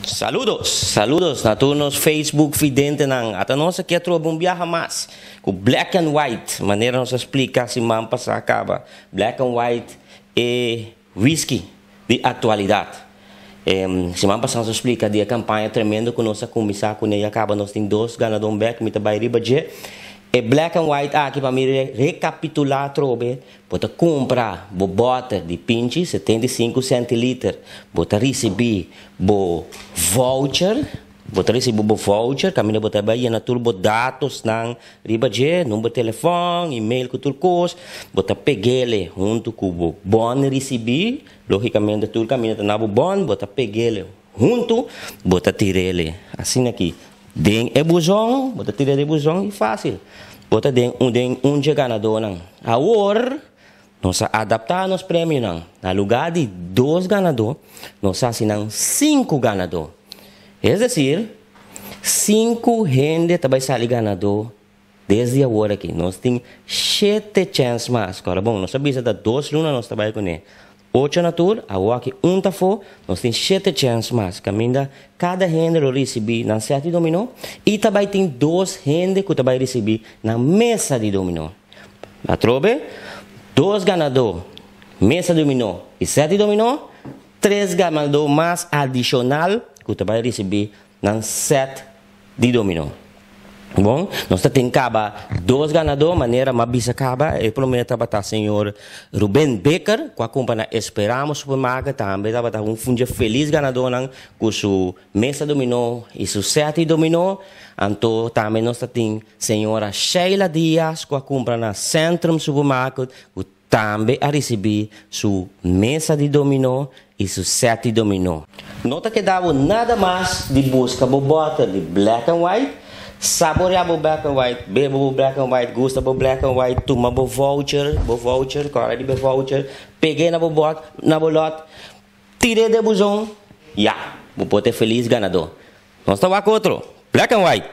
Saludos na turnos Facebook vidente ng at nós aqui um viaja mais com black and white, maneira nos explica se mampa sa acaba. Black and white é whisky de atualidade. Se mampa nos explica de a campanha tremenda que nós começar com ele acaba nós tem dois ganadores back mita vai riba je. E black and white aqui para me recapitular trobe, bota comprar bo bota de pinche 75 centiliter, bota receber bo voucher, caminho bota baia na turbo dados nang riba je, número de telefone, e-mail que turcos, bota pegele junto com bo bon receber, logicamente tur caminho na bo bon, bota pegele junto, bota tirele, assim aqui. Den é buzão, bota tira de buzão e fácil. Bota den ganador não. Agora, nós adaptar nos prêmios não. Na lugar de 2 ganadores, nós assinamos 5 ganadores. É decir, 5 gente também sai ganador desde agora aqui. Nós temos 7 chances mais. Agora, bom, nós sabemos que 2 lunas nós trabalhamos com ele. 8 na tour, agora que tá for, nós temos 7 chances mais. Caminha, cada gente vai receber na sete dominó e também tem 2 gente que vai receber na mesa de dominó. A trobe, 2 ganadores, mesa de dominó e 7 dominó, 3 ganadores mais adicional que vai receber na set de dominó. Bom, nós temos 2 ganadores, maneira mais bisa acaba, e pelo menos está o senhor Ruben Becker, com a companhia Esperamos Supermarket, também está um fundo feliz ganador com sua mesa dominó e seu set dominó. Então, também nós temos a senhora Sheila Dias, com a companhia Centrum Supermarket, que também a receber sua mesa de dominó e seu set dominó. Nota que dava nada mais de busca bobota de black and white. Saborear o black and white, bebo o black and white, gusta o black and white, toma o voucher, cara de voucher, peguei na bolota, tirei de buzão, vou poder feliz ganador. Nós estamos com outro, black and white.